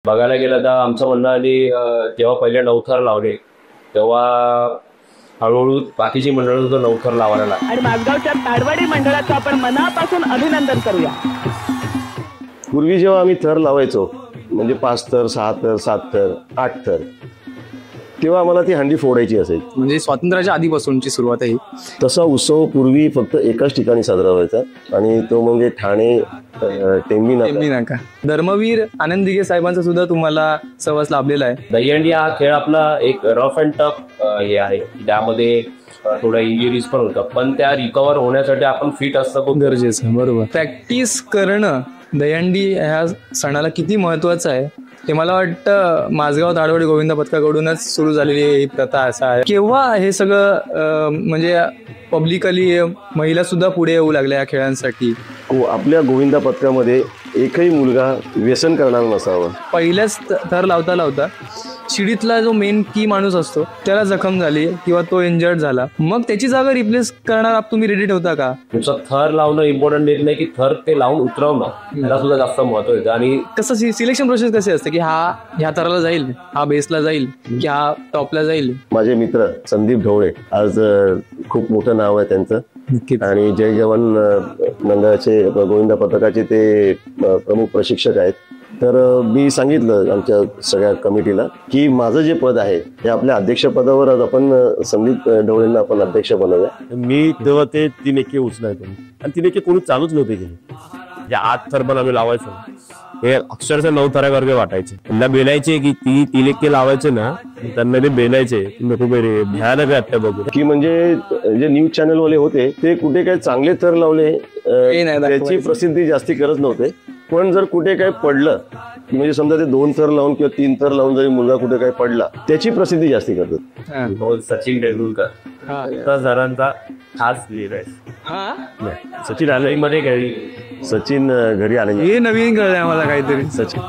बघायला गेलं तर आमचं म्हणणं आणि जेव्हा पहिले 9 थर लावले तेव्हा हळूहळू बाकीची मंडळ सुद्धा 9 थर लावायला लागली आणि माझगावच्या ताडवाडी मंडळाचं आपण मनापासून अभिनंदन करूया। पूर्वी जेव्हा आम्ही थर लावायचो म्हणजे 5 थर 6 थर 7 थर 8 थर तेव्हा आम्हाला ती हंडी फोडायची असायची। म्हणजे स्वातंत्र्याच्या आधीपासूनची सुरुवात आहे। तसा उत्सव पूर्वी फक्त एकाच ठिकाणी साजरा व्हायचा आणि तो म्हणजे ठाणे टेंबी नाका। धर्मवीर आनंद दिघे साहेबांचा सुद्धा तुम्हाला सहवास लाभलेला आहे। दहीहंडी हा खेळ आपला एक रफ अँड टफ हे आहे, त्यामध्ये थोडा इंजुरीज पण होतात, पण त्या रिकवर होण्यासाठी आपण फिट असणं खूप गरजेचं आहे। बरोबर, प्रॅक्टिस करणं दहीहंडी ह्या सणाला किती महत्वाचं आहे ते मला वाटतं माझगाव ताडवाडी गोविंद पथकाकडूनच सुरू झालेली ही प्रथा असा आहे। केव्हा हे सगळं म्हणजे पब्लिकली महिला सुद्धा पुढे येऊ लागल्या या खेळांसाठी। आपल्या गोविंदा पथकामध्ये एकही मुलगा व्यसन करणार नसावा। पहिल्याच थर लावता लावता शिडीतला जो मेन की माणूस असतो त्याला जखम झाली किंवा तो इंजर्ड झाला, मग त्याची जागा रिप्लेस करणार तुम्ही रेडी ठेवता का? तुमचं थर लावणं इम्पॉर्टंट नाही की थर ते लावून उतरवणं त्याला सुद्धा जास्त महत्व येतं। आणि कसं सिलेक्शन प्रोसेस कशी असते की हा ह्या थराला जाईल, हा बेसला जाईल की हा टॉपला जाईल? माझे मित्र संदीप ढवळे आज खूप मोठं नाव आहे त्यांचं आणि जय जवान मंडळाचे गोविंदा पथकाचे ते प्रमुख प्रशिक्षक आहेत। तर मी सांगितलं आमच्या सगळ्या कमिटीला की माझं जे पद आहे हे आपल्या अध्यक्षपदावर आज आपण संदीप ढवळेंना आपण अध्यक्ष बनवूया। मी तेव्हा ते 3 एके उचलायचो आणि 3 एके कोणी चालूच नव्हते केले। या 8 थर पण आम्ही लावायचो, हे अक्षरशः 9 थरासारखे वाटायचे। त्यांना बेलायचे की 3 एके लावायचे ना, त्यांना ते बेलायचे नको रे भयानक आहे बघू की म्हणजे जे न्यूज चॅनल वाले होते ते कुठे काही चांगले थर लावले त्याची प्रसिद्धी जास्ती करत नव्हते, पण जर कुठे काही पडलं म्हणजे समजा ते 2 थर लावून किंवा 3 थर लावून जरी मुलगा कुठे काही पडला त्याची प्रसिद्धी जास्ती करतात। सचिन तेंडुलकर सरांचा खास लीड आहे। सचिन आले मध्ये घरी सचिन घरी आले हे नवीन कळलंय आम्हाला काहीतरी। सचिन